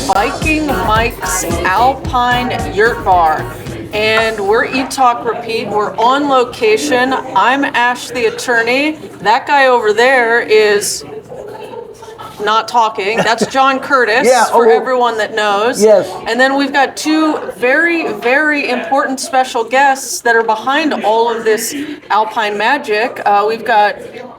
Viking Mike's Alpine YURT Bar. And we're Eat Talk Repeat. We're on location. I'm Ash the attorney. That guy over there is not talking. That's John Curtis, for everyone that knows. Yes. And then we've got two very, very important special guests that are behind all of this Alpine magic. We've got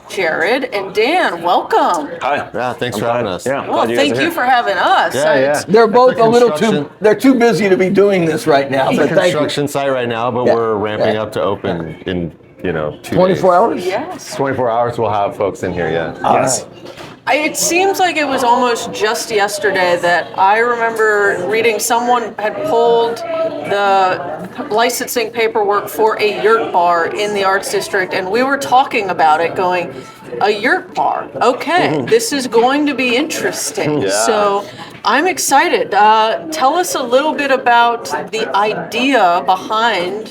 Jerad and Dan. Welcome. Hi. Yeah, thanks for having us. Yeah. Well, thank you for having us. Yeah. They're both a little too. They're too busy to be doing this right now. It's a But thank you. construction site right now, but we're ramping up to open in 2 24 days. hours. Yes. 24 hours, we'll have folks in here. Yeah. Yes. It seems like it was almost just yesterday that I remember reading someone had pulled the licensing paperwork for a yurt bar in the Arts District, and we were talking about it going, a yurt bar, okay, this is going to be interesting. Yeah. So I'm excited. Tell us a little bit about the idea behind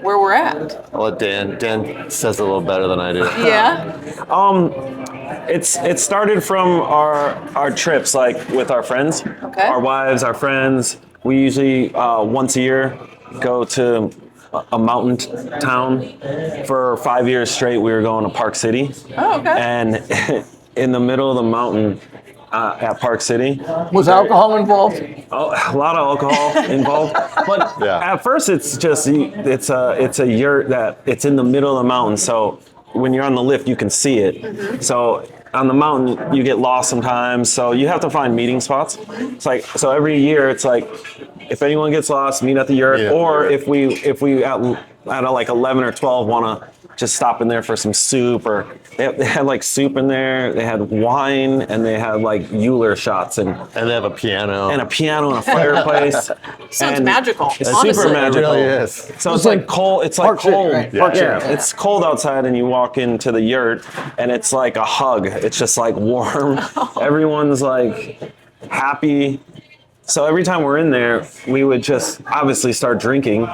where we're at. I'll let Dan says it a little better than I do. Yeah? It started from our trips, like with our friends, our wives, our friends. We usually once a year go to a mountain town. For 5 years straight, we were going to Park City. Oh, okay. And in the middle of the mountain at Park City, Was alcohol involved? a lot of alcohol involved. But at first, it's just it's a yurt that it's in the middle of the mountain. So when you're on the lift, you can see it. So on the mountain, you get lost sometimes. So you have to find meeting spots. It's like, so every year, it's like, if anyone gets lost, meet at the yurt. Yeah. Or if we at like 11 or 12 want to just stop in there for some soup, or they had like soup in there. They had wine, and they had like Euler shots, and they have a piano. and a fireplace. Sounds And magical. It's honestly. super magical. It really is. So it's like cold. It's like Park City, cold. right? Park City. Yeah. It's cold outside, and you walk into the yurt, and it's like a hug. It's just like warm. Everyone's like happy. So every time we're in there, we would just obviously start drinking,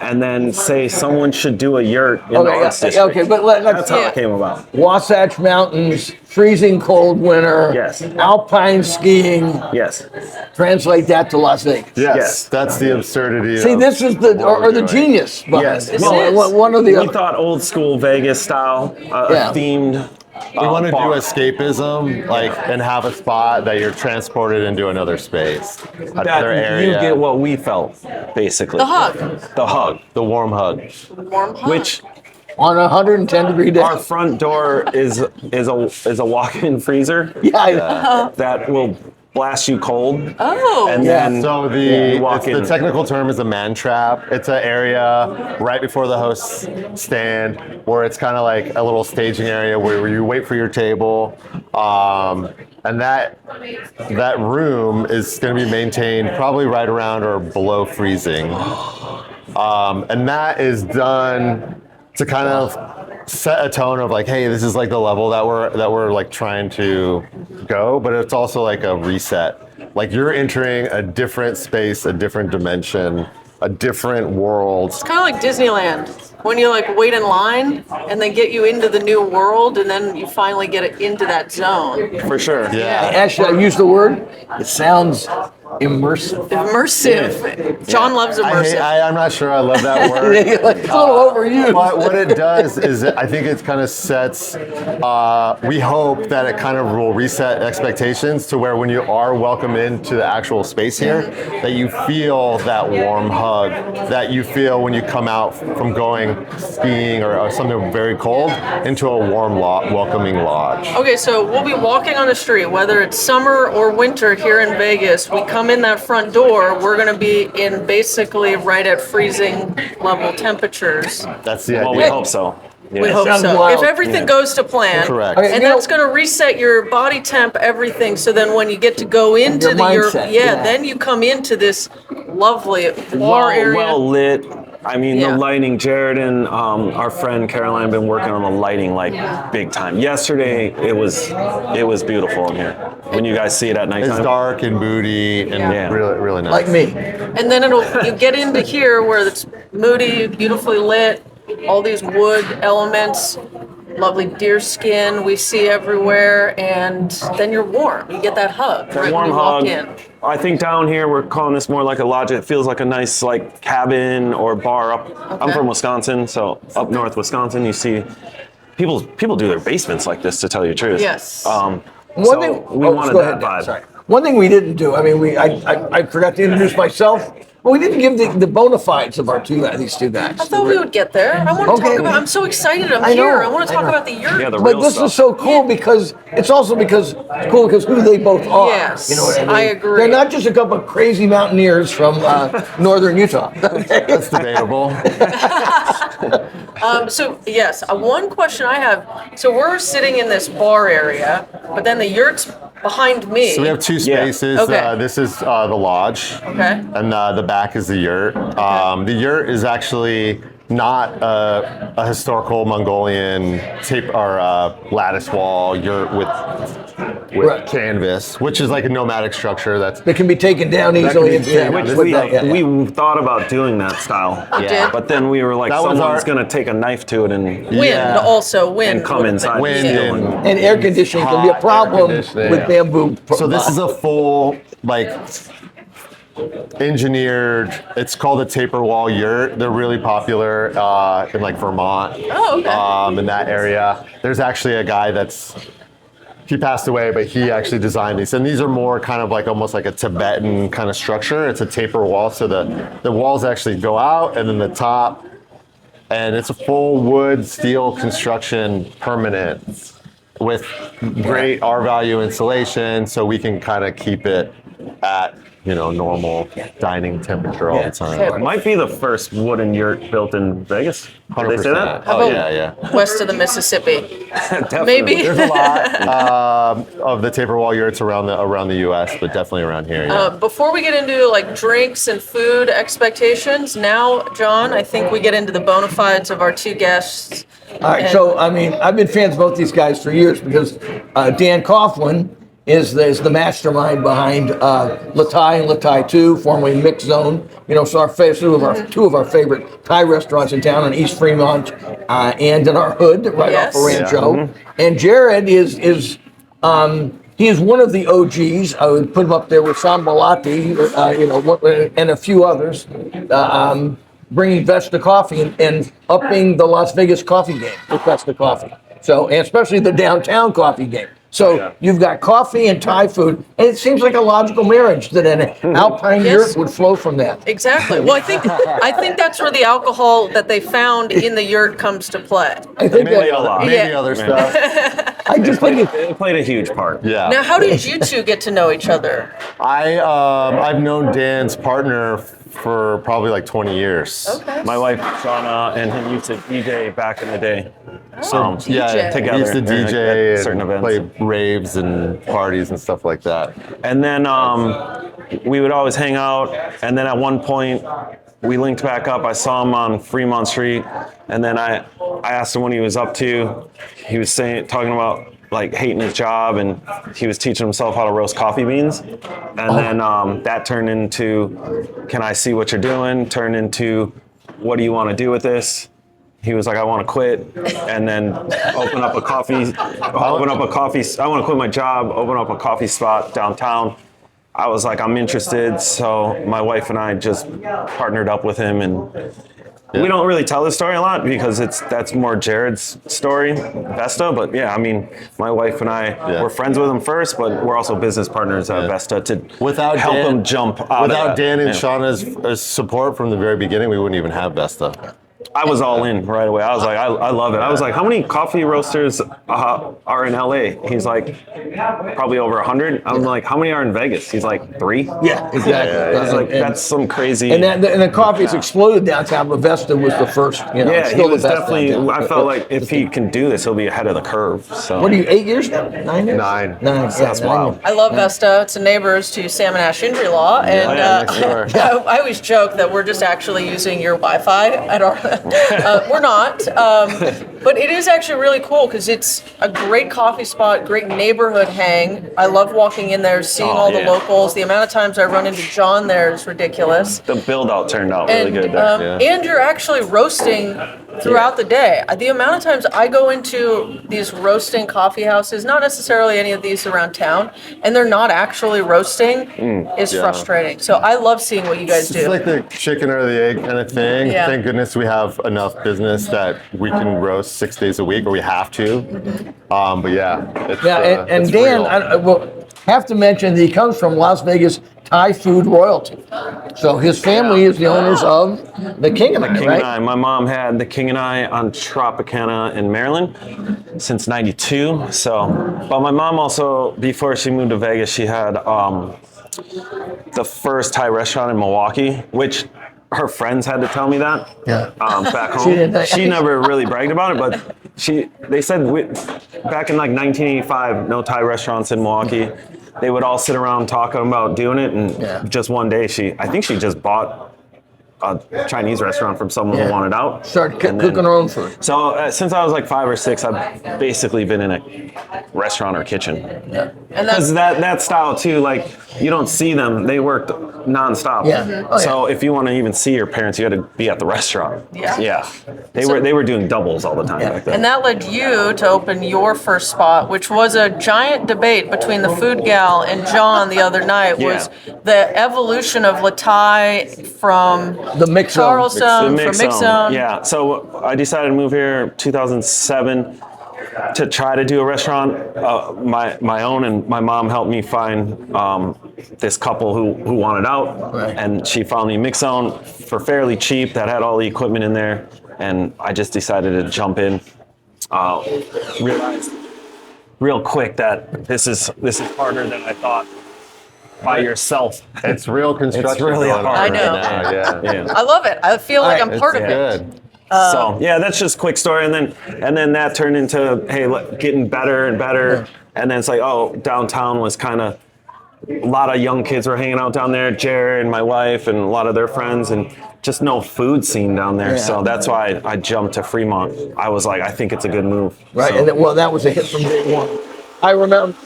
and then say someone should do a yurt in the Arts District. Okay, but let's. That's how it came about. Wasatch Mountains, freezing cold winter. Yes. Alpine skiing. Yes. Translate that to Las Vegas. Yes, that's the absurdity. See, of this is the what or we're the doing. genius behind Yes. it. Well, One or the We other. thought old school Vegas style, themed. We want to do bar. escapism, and have a spot that you're transported into another space, another That area. you get what we felt, basically. The hug. The hug. the warm hug. Warm hug. Which On a 110-degree day. our front door is a walk-in freezer Yeah. that will blast you cold. Oh. And Yeah. then So you walk the in. technical term is a man trap. It's an area right before the host stand where it's kind of like a little staging area where you wait for your table. And that room is going to be maintained probably right around or below freezing. And that is done to kind of set a tone of like, hey, this is like the level that we're like trying to go, but it's also like a reset. Like you're entering a different space, a different dimension, a different world. It's kind of like Disneyland. When you like wait in line and they get you into the new world, and then you finally get it into that zone. For sure. Yeah. Actually, I use the word. It sounds immersive. Immersive. John loves immersive. I'm not sure I love that word. It's a little overused. But what it does is I think it kind of sets, we hope that it kind of will reset expectations to where when you are welcome into the actual space here, that you feel that warm hug that you feel when you come out from going skiing or something very cold into a warm, welcoming lodge. Okay, so we'll be walking on the street, whether it's summer or winter here in Vegas. We come in that front door, we're going to be in basically right at freezing level temperatures. That's the Well, idea. we hope so. Yeah. We hope Sounds so. wild. If everything goes to plan. Correct. Okay, And you that's know- going to reset your body temp, everything. So then when you get to go into Your mindset, yeah. then you come into this lovely bar area. Well lit. I mean, Yeah. the lighting, Jerad and our friend Caroline have been working on the lighting like big time. Yesterday, it was beautiful in here. When you guys see it at nighttime. It's dark and moody and Yeah. really, really nice. Like me. And then you get into here where it's moody, beautifully lit, all these wood elements. lovely deer skin we see everywhere, and then you're warm. You get that hug right Warm when you hug. walk in. I think down here we're calling this more like a lodge. It feels like a nice like cabin or bar up. I'm Okay. from Wisconsin, so up north Wisconsin, you see people do their basements like this. To tell you the truth. Yes. One So thing. we wanted go that ahead, Dan, vibe. sorry. One thing we didn't do. I mean, I forgot to introduce myself. But we didn't give the bona fides of these two guys. I thought we would get there. I want to Okay. talk about. I'm so excited. I'm I know, here. I want to I talk know. about the yurt. Yeah, the But real this stuff. is so cool because it's also because it's cool because who they both are. Yes, you know what I mean? I agree. They're not just a couple of crazy mountaineers from northern Utah. That's debatable. So yes, one question I have. So we're sitting in this bar area, but then the yurt's behind me. So we have two spaces. Okay. This is the lodge. Okay. And the back is the yurt. The yurt is actually not a historical Mongolian tape or lattice wall yurt with Right. canvas, which is like a nomadic structure that's That can be taken down easily. be taken Which down. we thought about doing that style. did. But then we were like, That was someone's our- going to take a knife to it and Wind Yeah. also wind and come would have inside. been- wind Yeah. And air conditioning can be a Hot air problem conditioning, with yeah. bamboo. So this is a full like engineered. It's called a taper wall yurt. They're really popular in like Vermont. Oh, okay. In that area, there's actually a guy he passed away, but he actually designed these. And these are more kind of like almost like a Tibetan kind of structure. It's a taper wall, so the walls actually go out, and then the top, and it's a full wood steel construction, permanent, with great R value insulation, so we can kind of keep it at normal dining temperature all the time. It might be the first wooden yurt built in Vegas. Did they say that? How Oh about yeah. west of the Mississippi? Definitely. Maybe. There's a lot of the taper wall yurts around the U.S., but definitely around here. Yeah. Before we get into like drinks and food expectations, now, John, I think we get into the bona fides of our two guests. All right, so I mean, I've been fans of both these guys for years because Dan Coughlin is the mastermind behind Latai and Latai 2, formerly Mix Zone. So two of our favorite Thai restaurants in town in East Fremont and in our hood right Yes. off of Rancho. Yeah. And Jerad is he is one of the OGs. I would put him up there with Sambalati, and a few others. Bringing Vesta coffee and upping the Las Vegas coffee game with Vesta coffee. So, and especially the downtown coffee game. So you've got coffee and Thai food, and it seems like a logical marriage that an Alpine Yes. yurt would flow from that. Exactly. Well, I think that's where the alcohol that they found in the yurt comes to play. I think Maybe a that, lot. Maybe Yeah. other stuff. I just think It played a huge part. Yeah. Now, how did you two get to know each other? I've known Dan's partner for probably like 20 years. Okay. My wife, Shauna, and him used to DJ back in the day. So, Yeah, together he used to at DJ and certain events. play raves and parties and stuff like that. And then we would always hang out. And then at one point, we linked back up. I saw him on Fremont Street. And then I asked him what he was up to. He was talking about like hating his job, and he was teaching himself how to roast coffee beans. And then that turned into, can I see what you're doing? Turned into, what do you want to do with this? He was like, I want to quit, and then I want to quit my job, open up a coffee spot downtown. I was like, I'm interested. So my wife and I just partnered up with him, and we don't really tell this story a lot because that's more Jared's story, Vesta. But yeah, I mean, my wife and I were friends with him first, but we're also business partners at Vesta to help him jump out. Without of that. Dan and Yeah. Shauna's support from the very beginning, we wouldn't even have Vesta. I was all in right away. I was like, I love it. I was like, how many coffee roasters are in LA? He's like, probably over 100. I'm like, how many are in Vegas? He's like, 3. Yeah, exactly. I was like, that's some crazy. And the coffee has exploded downtown, but Vesta was the first. yeah, he still was the best definitely. downtown. I felt like if he can do this, he'll be ahead of the curve. So. What are you? 8 years now? 9 years? 9. That's wild. I love Vesta. It's a neighbors to Salmon Ash Injury Law, and next door. I always joke that we're just actually using your Wi-Fi at our. We're not. But it is actually really cool because it's a great coffee spot, great neighborhood hang. I love walking in there, seeing all the locals. The amount of times I run into John there is ridiculous. The build out turned out really good there. And you're actually roasting throughout the day. The amount of times I go into these roasting coffee houses, not necessarily any of these around town, and they're not actually roasting, is frustrating. So I love seeing what you guys do. It's like the chicken or the egg kind of thing. Yeah. Thank goodness we have enough business that we can roast 6 days a week, or we have to. But yeah, it's, and it's Dan, real. I will have to mention that he comes from Las Vegas Thai food royalty. So his family is the owners of the King and I, King right? and I. My mom had the King and I on Tropicana in Maryland since '92. So, but my mom also, before she moved to Vegas, she had the first Thai restaurant in Milwaukee, which her friends had to tell me that. Yeah. Back home, didn't- she never really bragged about it, but they said back in like 1985, no Thai restaurants in Milwaukee. They would all sit around talking about doing it, and just one day I think she just bought a Chinese restaurant from someone who wanted out. Started And cooking then- her own food. So since I was like 5 or 6, I've basically been in a restaurant or kitchen. And Because that style too, like you don't see them; they worked nonstop. Yeah. Oh, So if you want to even see your parents, you got to be at the restaurant. Yeah. Yeah. They were doing doubles all the time back then. And that led you to open your first spot, which was a giant debate between the food gal and John the other night, was the evolution of Latai from The mix zone. Charleston, The from Mix Zone. Yeah. So I decided to move here 2007 to try to do a restaurant my own, and my mom helped me find this couple who wanted out, and she found me Mix Zone for fairly cheap that had all the equipment in there, and I just decided to jump in. Realized real quick that this is harder than I thought. By yourself. It's real construction. It's really going on hard. I know. right now, yeah. I love it. I feel like I'm part of it. Good. So yeah, that's just a quick story, and then that turned into getting better and better, and then it's like downtown was kind of a lot of young kids were hanging out down there, Jerad and my wife and a lot of their friends, and just no food scene down there. So that's why I jumped to Fremont. I was like, I think it's a good move. Right, So, and that was a hit from day one. I remember.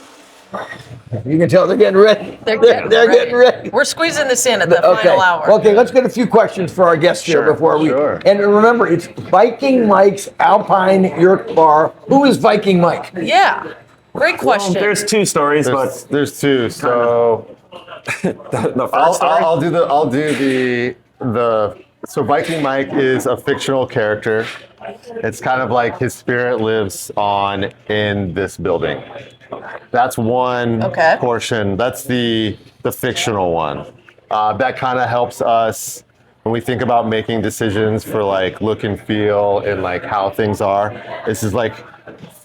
You can tell they're getting ready. They're getting ready. We're squeezing this in at the Okay. final hour. Okay, let's get a few questions for our guests here before we. Sure. And remember, it's Viking Mike's Alpine YURT Bar. Who is Viking Mike? Yeah. Great question. there's two stories, but There's two. So the first story. I'll do the. So Viking Mike is a fictional character. It's kind of like his spirit lives on in this building. That's one portion. That's the fictional one. That kind of helps us when we think about making decisions for like look and feel and like how things are. This is like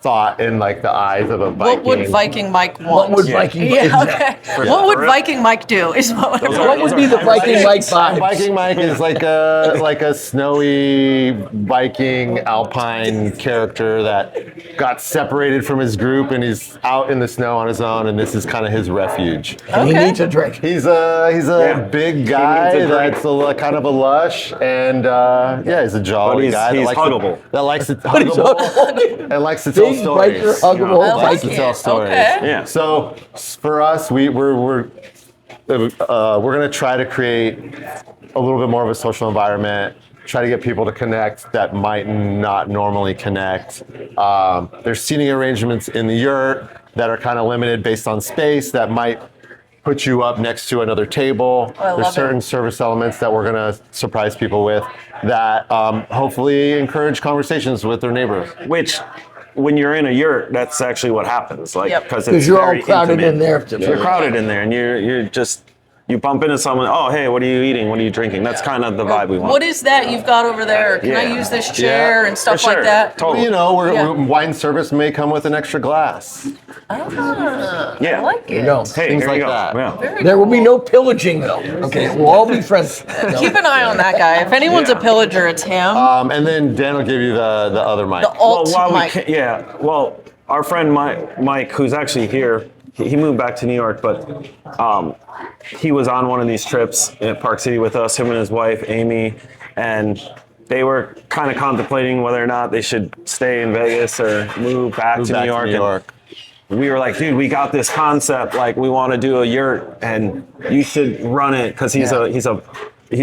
thought in like the eyes of a Viking. What would Viking Mike want? What would Viking Mike? Yeah, okay. What would Viking Mike do? Is what What would be the Viking Mike vibe? Viking Mike is like a snowy Viking Alpine character that got separated from his group and he's out in the snow on his own, and this is kind of his refuge. And he needs a drink. He's a big guy that's kind of a lush, and he's a jolly guy he's that huggable. likes to huggable and likes to tell Big stories. biker, huggable I like Viking. it. Tell stories. Okay. Yeah. So for us, we're gonna try to create a little bit more of a social environment. Try to get people to connect that might not normally connect. There's seating arrangements in the yurt that are kind of limited based on space that might put you up next to another table. I love There's certain it. service elements that we're gonna surprise people with that hopefully encourage conversations with their neighbors. Which, when you're in a yurt, that's actually what happens. Like, Yep. because Because you're all crowded in there. You're crowded in there, and you're just you bump into someone. Oh, hey, what are you eating? What are you drinking? That's kind of the vibe we want. What is that you've got over there? Can I Yeah. use this chair and stuff For like sure. that? Totally. You know, Yeah. wine service may come with an extra glass. Yeah. I like it. No. Hey, Things here you like go. that. Yeah. Very There will be cool. no pillaging though. Okay, we'll all be friends. No. Keep an eye on that guy. If anyone's a Yeah. pillager, it's him. And then Dan will give you the other mic. The alt Mike. Well, our friend Mike, who's actually here, he moved back to New York, but he was on one of these trips in Park City with us, him and his wife, Amy, and they were kind of contemplating whether or not they should stay in Vegas or move back to New York. And we were like, dude, we got this concept. Like, we want to do a yurt, and you should run it because he's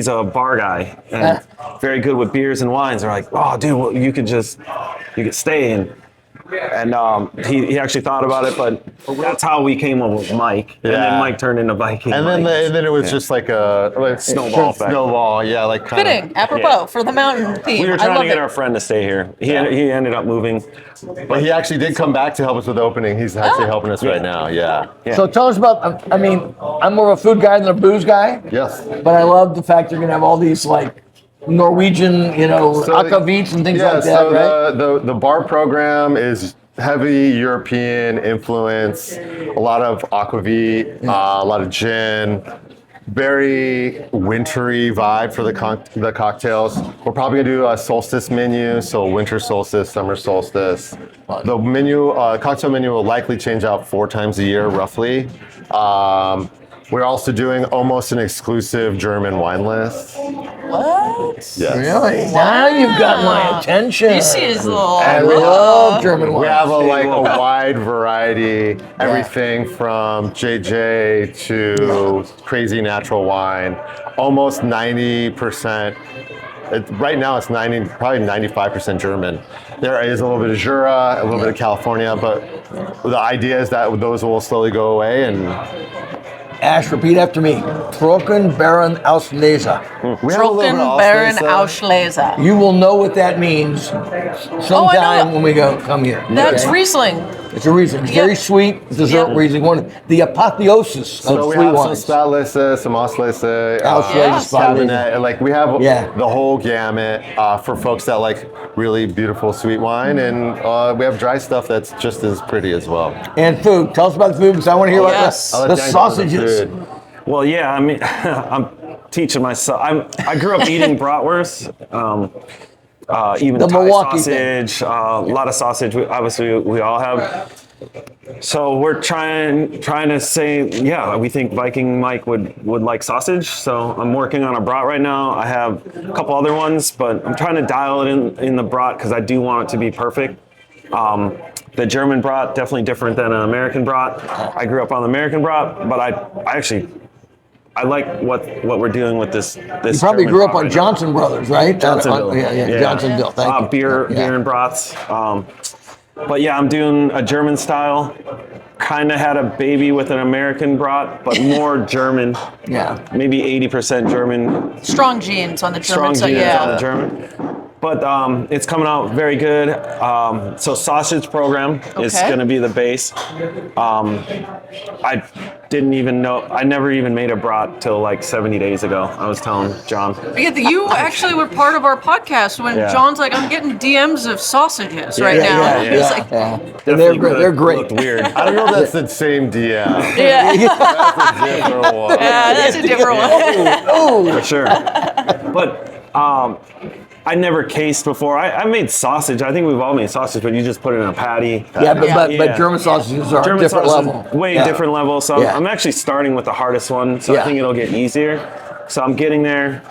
a bar guy and very good with beers and wines. They're like, oh, dude, well, you could stay in. And he actually thought about it, but that's how we came up with Mike. And then Mike turned into Viking and Mike. then it was just like a snowball effect. Snowball, yeah, like kind Fitting, apropos for the mountain theme. We were trying to get our friend to stay here. He ended up moving. But he actually did come back to help us with the opening. He's actually helping us right now, yeah. So tell us about, I mean, I'm more of a food guy than a booze guy. Yes. But I love the fact you're going to have all these, like, Norwegian, akavits and things like that, so right? the bar program is heavy European influence, a lot of aquavit, a lot of gin, very wintry vibe for the cocktails. We're probably gonna do a solstice menu, so winter solstice, summer solstice. The menu, cocktail menu will likely change out 4 times a year, roughly. We're also doing almost an exclusive German wine list. What? Yes. Really? Now you've got my attention. This is little. And we love German wine. We have a wide variety, everything from JJ to crazy natural wine, almost 90%. Right now it's probably 95% German. There is a little bit of Jura, a little bit of California, but the idea is that those will slowly go away. And Ash, repeat after me. Trocken Baron Auslese. Trocken Baron Auslese. You will know what that means sometime when we come here. That's Riesling. It's a Riesling. It's very sweet dessert Riesling. One, the apotheosis of so we sweet have wines. some Spätlese, some Auslese, Auslese, Cabernet. Like we have the whole gamut for folks that like really beautiful sweet wine, and we have dry stuff that's just as pretty as well. And food. Tell us about the food because I want to hear about the sausages. Well, yeah, I mean, I'm teaching myself. I grew up eating bratwurst. Even the Thai Milwaukee sausage, a lot of sausage. Obviously, we all have. So we're trying to say, we think Viking Mike would like sausage. So I'm working on a brat right now. I have a couple other ones, but I'm trying to dial it in the brat because I do want it to be perfect. The German brat, definitely different than an American brat. I grew up on the American brat, but I like what we're doing with this. You probably German grew up on right Johnson Brothers, right? Johnsonville. Johnsonville. Thank you. Beer and brats. But yeah, I'm doing a German style. Kind of had a baby with an American brat, but more German. Yeah. Maybe 80% German. Strong genes on the Strong German side. genes on the German. But it's coming out very good. So sausage program is going to be the base. I didn't even know. I never even made a brat till like 70 days ago. I was telling John. You actually were part of our podcast when John's like, I'm getting DMs of sausages right now. They're great. Looked weird. I don't know if that's the same DM. That's a different one. For sure. But I never cased before. I made sausage. I think we've all made sausage, but you just put it in a patty. But German sausages are a different level. Way different level. So I'm actually starting with the hardest one. So I think it'll get easier. So I'm getting there.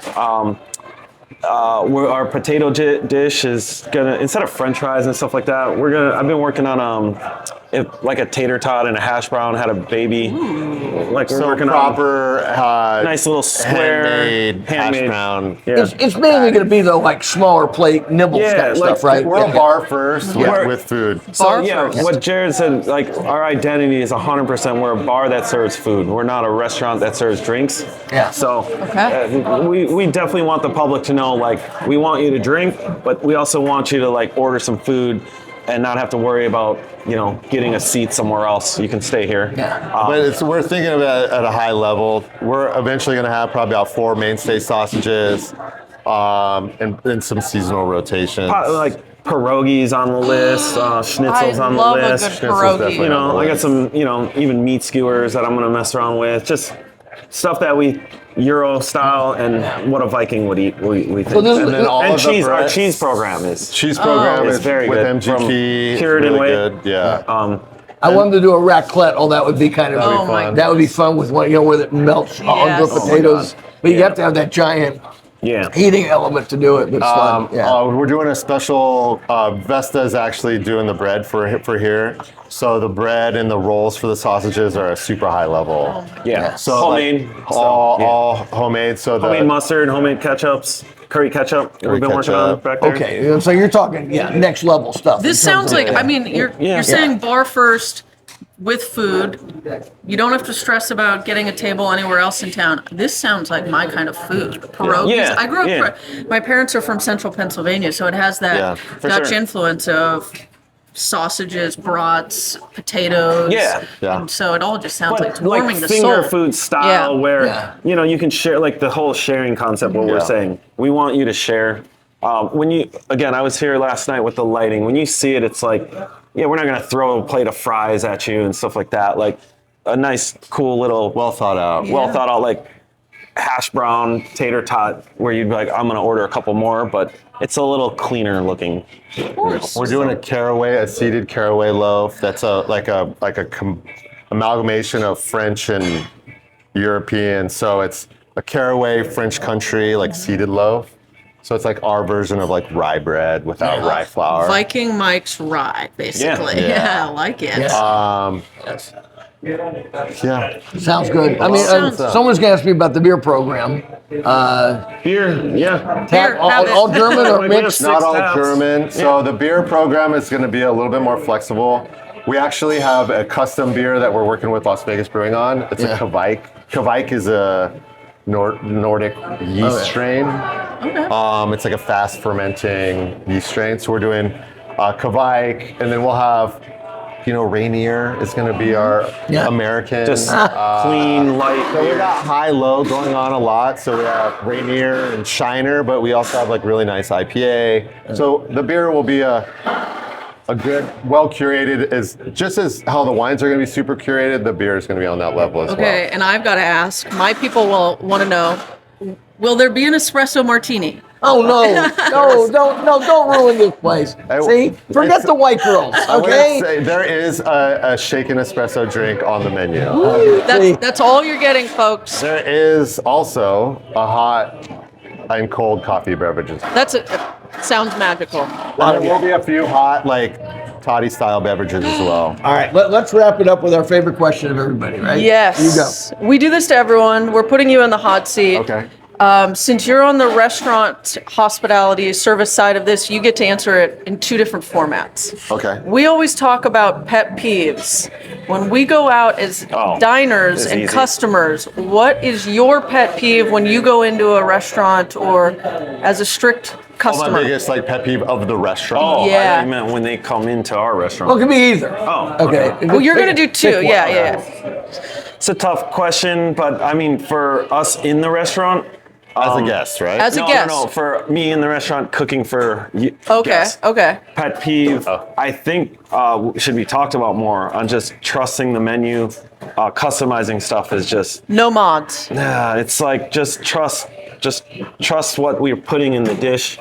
Our potato dish is gonna, instead of French fries and stuff like that, I've been working on like a tater tot and a hash brown. Had a baby. Like we're working proper, nice little square handmade hash brown. Yeah. It's mainly going to be like smaller plate nibbles kind of stuff, right? We're a bar first with food. So what Jerad said, like our identity is 100%. We're a bar that serves food. We're not a restaurant that serves drinks. Yeah. So we definitely want the public to know, like, we want you to drink, but we also want you to like order some food and not have to worry about, getting a seat somewhere else. You can stay here. Yeah. But we're thinking of it at a high level. We're eventually going to have probably about 4 mainstay sausages, and some seasonal rotations. Like pierogies on the list, schnitzels on the list. I love a good pierogi. I got some, even meat skewers that I'm going to mess around with. Just stuff that we Euro style and what a Viking would eat. We think. So this, and then all cheese. the Our cheese program is very good. With MGP. Cured and good. Yeah. I wanted to do a raclette. Oh, that would be kind of fun. That would be fun with where it melts under potatoes. But you have to have that giant heating element to do it, but it's fun. Yeah. We're doing a special. Vesta is actually doing the bread for here. So the bread and the rolls for the sausages are a super high level. Yeah. So Homemade. all homemade. So the Homemade mustard, homemade ketchups, curry ketchup. We've been working on back there. Okay, so you're talking next level stuff. This sounds like, I mean, you're saying bar first with food. You don't have to stress about getting a table anywhere else in town. This sounds like my kind of food. Pierogies. Yeah, I grew up, my parents are from central Pennsylvania, so it has that Dutch influence of sausages, brats, potatoes. Yeah. And so it all just sounds like it's But warming the finger soul. food style where, you know, you can share, like the whole sharing concept, what we're saying. We want you to share. When you, again, I was here last night with the lighting. When you see it, it's like, yeah, we're not going to throw a plate of fries at you and stuff like that. Like a nice, cool little, well thought out, like hash brown, tater tot, where you'd be like, I'm going to order a couple more, but it's a little cleaner looking. Of course. We're doing a seeded caraway loaf. That's amalgamation of French and European. So it's a caraway French country, like seeded loaf. So it's like our version of like rye bread without rye flour. Viking Mike's rye, basically. Yeah, I like it. Yeah. Sounds good. I mean, someone's gonna ask me about the beer program. Beer, All German or mixed? Not all German. So the beer program is going to be a little bit more flexible. We actually have a custom beer that we're working with Las Vegas Brewing on. It's a Kvike. Kvike is a Nordic yeast strain. It's like a fast fermenting yeast strain. So we're doing Kvike, and then we'll have, Rainier is going to be our American. Just clean, light. So we got high-low going on a lot. So we have Rainier and Shiner, but we also have like really nice IPA. So the beer will be a good, well-curated, just as how the wines are going to be super curated, the beer is going to be on that level as well. Okay, and I've got to ask, my people will want to know, will there be an espresso martini? Oh no, don't ruin this place. See, forget the white girls, okay? There is a shaken espresso drink on the menu. That's all you're getting, folks. There is also a hot and cold coffee beverages. Sounds magical. There will be a few hot, like toddy style beverages as well. All right, let's wrap it up with our favorite question of everybody, right? Yes. You go. We do this to everyone. We're putting you in the hot seat. Okay. Since you're on the restaurant hospitality service side of this, you get to answer it in two different formats. Okay. We always talk about pet peeves. When we go out as diners and customers, what is your pet peeve when you go into a restaurant or as a strict customer? My biggest pet peeve of the restaurant. Oh, I thought you meant when they come into our restaurant. Well, it can be either. Oh, okay. Well, you're going to do two. Yeah. It's a tough question, but I mean, for us in the restaurant, as a guest, right? As a guest. No, for me in the restaurant cooking for guests. Okay. Pet peeve, I think should be talked about more on just trusting the menu. Customizing stuff is just no mods. Yeah, it's like just trust what we're putting in the dish.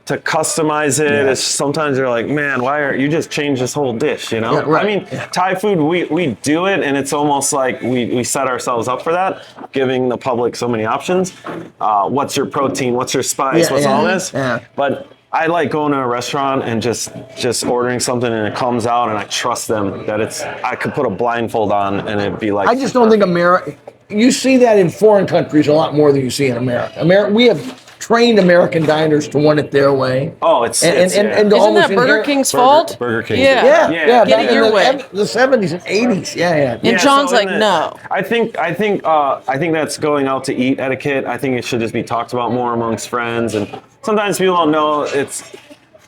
To customize it, it's sometimes you're like, man, why are you just change this whole dish? Yeah, right. I mean, Thai food, we do it, and it's almost like we set ourselves up for that, giving the public so many options. What's your protein? What's your spice? What's all this? Yeah. But I like going to a restaurant and just ordering something, and it comes out, and I trust them that I could put a blindfold on, and it'd be like. I just don't think America. You see that in foreign countries a lot more than you see in America. We have trained American diners to want it their way. Oh, isn't that Burger King's fault? Burger King. Yeah. Get it your way. The 70s and 80s. Yeah. And John's no. I think that's going out to eat etiquette. I think it should just be talked about more amongst friends. And sometimes people don't know it's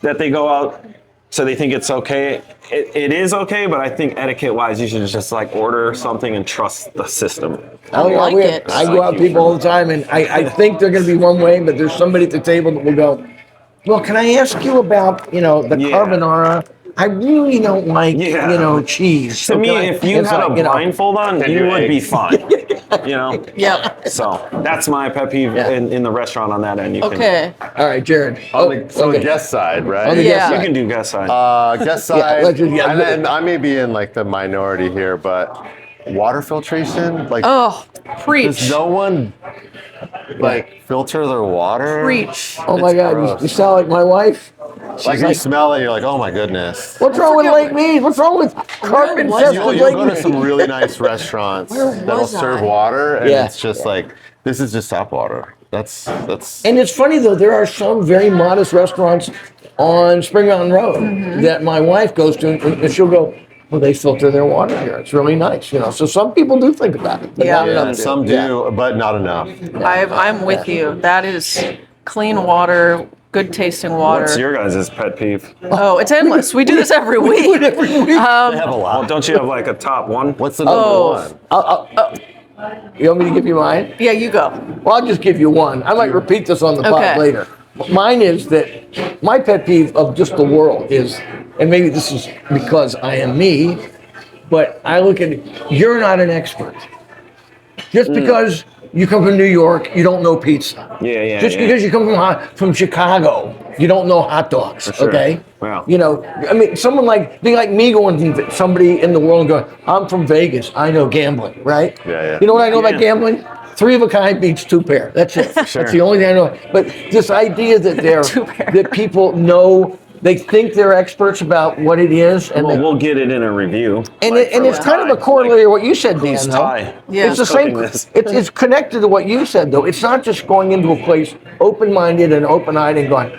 that they go out, so they think it's okay. It is okay, but I think etiquette-wise, you should just order something and trust the system. I go out with people all the time, and I think they're going to be one way, but there's somebody at the table that will go, well, can I ask you about, the carbonara? I really don't like, cheese. To me, if you had a blindfold on, you would be fine. Yep. So that's my pet peeve in the restaurant on that end. Okay. All right, Jerad. The guest side, right? You can do guest side. Guest side, and I may be in the minority here, but water filtration? Like, Oh, preach. does no one like filter their water? Preach. Oh my It's God, gross. you sound like my wife. Like you smell it, you're like, oh my goodness. What's wrong with Lake Mead? What's wrong with carpet was infested that? You'll Lake go to some Mead? really nice restaurants that'll was serve I? water, and Yeah. it's just like, this is just tap water. That's. And it's funny though, there are some very modest restaurants on Spring Mountain Road that my wife goes to, and she'll go, well, they filter their water here. It's really nice, you know. So some people do think about it. But Yeah. not Yeah, enough some do, Yeah. but not enough. I'm with you. That is clean water, good tasting water. What's your guys' pet peeve? Oh, it's endless. We do this every week. They have a Well, lot. don't you have like a top one? What's the number Oh. one? You want me to give you mine? Yeah, you go. Well, I'll just give you one. I might repeat this on the pod Okay. later. Mine is that my pet peeve of just the world is, and maybe this is because I am me, but I look at you're not an expert. Just because you come from New York, you don't know pizza. Yeah. Just because you come from Chicago, you don't know hot dogs. sure. Okay. Wow. You know, I mean, someone be like me going to somebody in the world and going, I'm from Vegas, I know gambling, right? Yeah. You know what I know Yeah. about gambling? 3 of a kind beats 2 pair. That's it. Sure. That's the only thing I know. But this idea that that people know, they think they're experts about what it is, and Well, that- we'll get it in a review. and, Like, and for it's like kind of a Thai. corollary of what you said, Dan. Who's Though. Thai? Yeah. It's the Who's same. cooking this? It's connected to what you said, though. It's not just going into a place open-minded and open-eyed and going,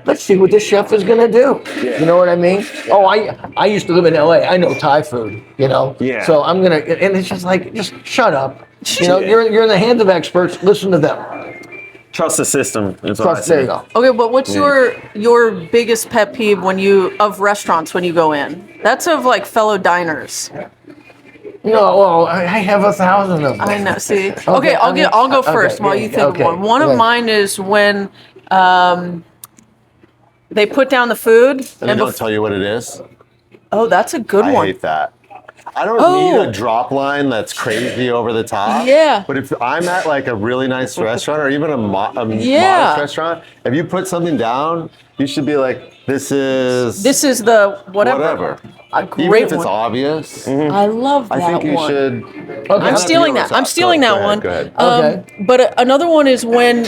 let's see what this chef is going to do. Yeah. You know what I mean? Oh, I used to live in LA. I know Thai food. You know. Yeah. So I'm gonna, and it's just like, just shut up. You know, Yeah. you're in the hands of experts. Listen to them. Trust the system. Is what I Trust. There say. you go. Okay, but what's your biggest pet peeve of restaurants when you go in? That's of like fellow diners. No, well, I have 1,000 of them. I know. See. Okay, I'll go first while you think okay, of one. One of yeah. mine is when they put down the food And they and don't tell you what it is. oh, that's a good I one. hate that. I don't Oh. need a drop line that's crazy over the top. Yeah. But if I'm at like a really nice restaurant or even a Yeah. modest restaurant, if you put something down, you should be like, this is the whatever. whatever. A Even great if it's one. obvious, I love that I think you one. should. I'm stealing that. I'm stealing that one. Go ahead. Okay. But another one is when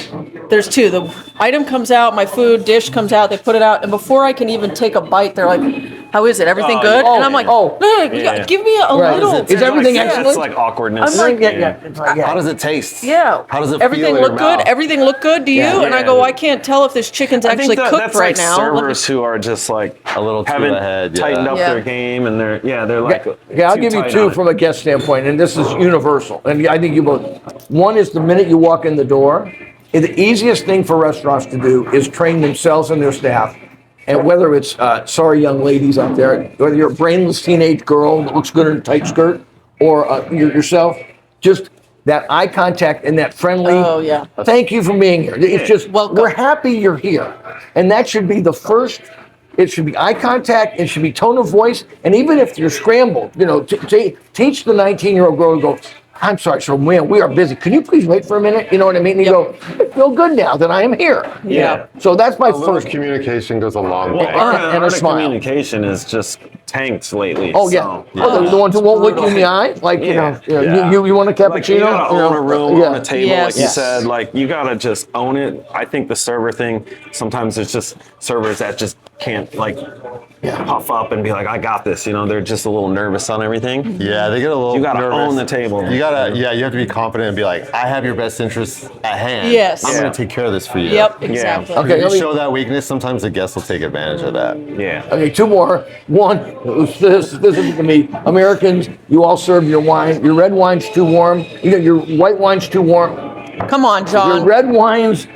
there's two. The item comes out, my food dish comes out, they put it out, and before I can even take a bite, they're like, "How is it? Everything Oh, good?" yeah. and I'm like, Oh. "No, Yeah. give me a Right. little." Is everything Like, excellent? It's like awkwardness. I'm like- Yeah. It's like, yeah. How does it taste? Yeah. How does it Everything feel in look your good. mouth? Everything look good to you, Yeah. and I go, I can't tell if this chicken's I actually think cooked that's right like now. Let me- servers who are just like A little too haven't ahead, yeah. tightened up Yeah. their game, and they're like Yeah, I'll too give you tight 2 on it. from a guest standpoint, and this is universal. And I think you both. One is the minute you walk in the door, the easiest thing for restaurants to do is train themselves and their staff. And whether it's, sorry young ladies out there, whether you're a brainless teenage girl that looks good in a tight skirt, or yourself, just that eye contact and that friendly, Oh, yeah. thank you for being here. It's just, Welcome. we're happy you're here. And that should be the first. It should be eye contact. It should be tone of voice. And even if you're scrambled, you know, teach the 19-year-old girl to go, I'm sorry, so man, we are busy. Can you please wait for a minute? You know what I mean? And you go, I feel good now that I am here. Yeah. So that's my A little first. communication goes a long way. Well, and a our smile. communication is just tanked lately. Oh yeah, so- the ones who won't look you in the eye, like Yeah. you want a cappuccino? Like you gotta own a room, yeah. own a table, Yes. like you Yes. said. Like you gotta just own it. I think the server thing. Sometimes there's just servers that just can't like puff up and be like, I got this. You know, they're just a little nervous on everything. Yeah, they get a little. You gotta nervous. own the table. You gotta, yeah, you have to be confident and be like, I have your best interests at hand. Yes. I'm Yeah. gonna take care of this for you. Yep, exactly. Okay. If let you me- show that weakness, sometimes the guests will take advantage of that. Yeah. Okay, 2 more. One, this is to me. Americans, you all serve your wine. Your red wine's too warm. You know, your white wine's too warm. Come on, Your John. red wine's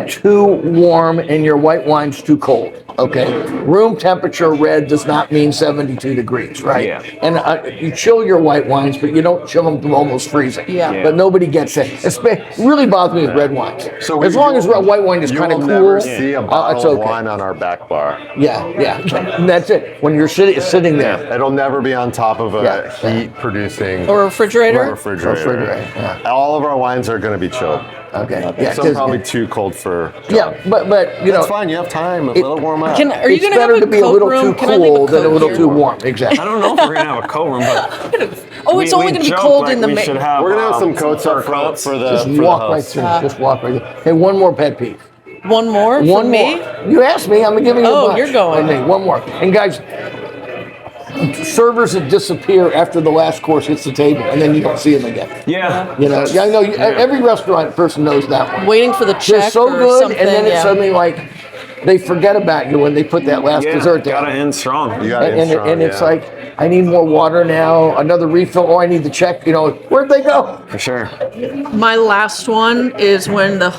too warm and your white wine's too cold. Okay, room temperature red does not mean 72 degrees, right? Yeah. And you chill your white wines, but you don't chill them to almost freezing. Yeah. Yeah. But nobody gets it. It really bothers me with red wines. So as long as white wine is you kind of will cool, never see a it's bottle of okay. wine on our back bar. Yeah. And that's it. When you're sitting there. It'll never be on top of a Yeah. heat-producing Or a refrigerator. refrigerator. Yeah. All of our wines are going to be chilled. Okay. Yeah. Some probably too cold for. Yeah, but you know, That's fine. You have time. Let it warm up. Are you it's gonna have better a to be a coat little room? too Can I leave cool than a coat little here? too warm. Exactly. I don't know if we're gonna have a coat room, but Oh, it's only going to be cold in the we should have, We're gonna have some coats up front coats. for the Just for the walk right host. through. Just walk right through. Hey, one more pet peeve. One more for One me? more. You asked me. I'm giving you a Oh, bunch. you're going. Okay, one more. And guys, servers that disappear after the last course hits the table, and then you don't see them again. Yeah. You know, yeah, I know. Every restaurant person knows that one. Waiting for the check They're so or good, something. and then it's yeah. suddenly like they forget about you when they put that last dessert down. Gotta end strong. You gotta end strong, And it's yeah. like, I need more water now, another refill. Oh, I need the check. You know, where'd they go? For sure. My last one is when the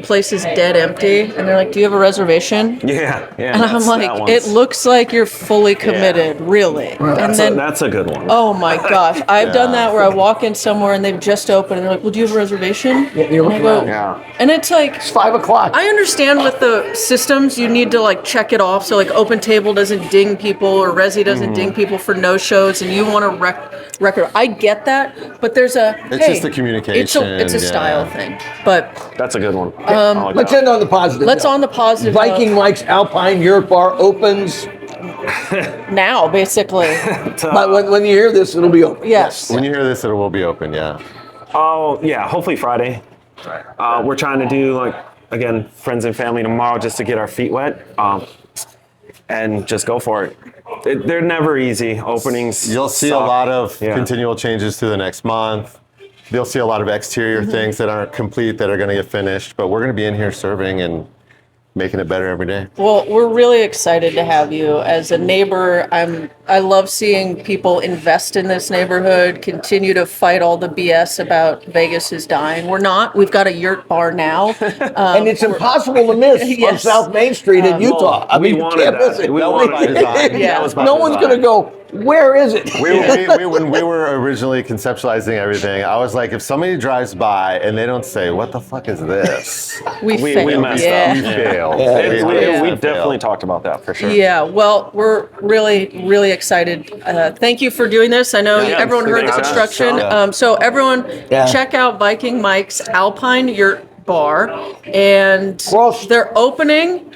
place is dead empty, and they're like, "Do you have a reservation?" Yeah. Yeah. And I'm that like, one's- "It looks like you're fully committed, really." And then, that's a good one. oh my gosh, I've done that where I walk in somewhere and they've just opened, and they're like, "Well, do you have a reservation?" Yeah, you're And I looking go, around. Yeah. and it's like, It's 5 o'clock. I understand with the systems, you need to like check it off. So like Open Table doesn't ding people or Resi doesn't ding people for no shows, and you want to record. I get that, but there's It's just the communication, It's a style yeah. thing. But That's a good one. I like Let's that. end on the positive. let's note. on the positive Viking note Mike's Alpine YURT bar opens. now, basically. But when you hear this, it'll be open. Yes. When you hear this, it will be open. Yeah. Oh yeah, hopefully Friday. We're trying to do like again friends and family tomorrow just to get our feet wet, and just go for it. They're never easy openings. You'll see suck. a lot of Yeah. continual changes through the next month. You'll see a lot of exterior things that aren't complete that are going to get finished, but we're going to be in here serving and making it better every day. Well, we're really excited to have you as a neighbor. I love seeing people invest in this neighborhood, continue to fight all the BS about Vegas is dying. We're not. We've got a yurt bar now. And it's impossible to miss on Yes. South Main Street in Utah. I we mean, you wanted can't that. miss it. We No wanted one- by design. Yeah. That was by No one's design. going to go, where is it? When we were originally conceptualizing everything, I was like, if somebody drives by and they don't say, "What the fuck is this?" We We failed. messed yeah. We failed. We 100% definitely failed. talked about that for sure. Yeah, well, we're really, really excited. Thank you for doing this. I know Yeah, everyone heard the thanks, construction. Sean. So everyone, Yeah. check out Viking Mike's Alpine YURT Bar, and Well, they're opening.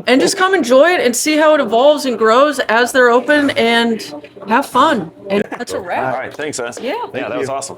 And just come enjoy it and see how it evolves and grows as they're open, and have fun. And that's a wrap. All right, thanks, us. Yeah. Yeah, that was awesome.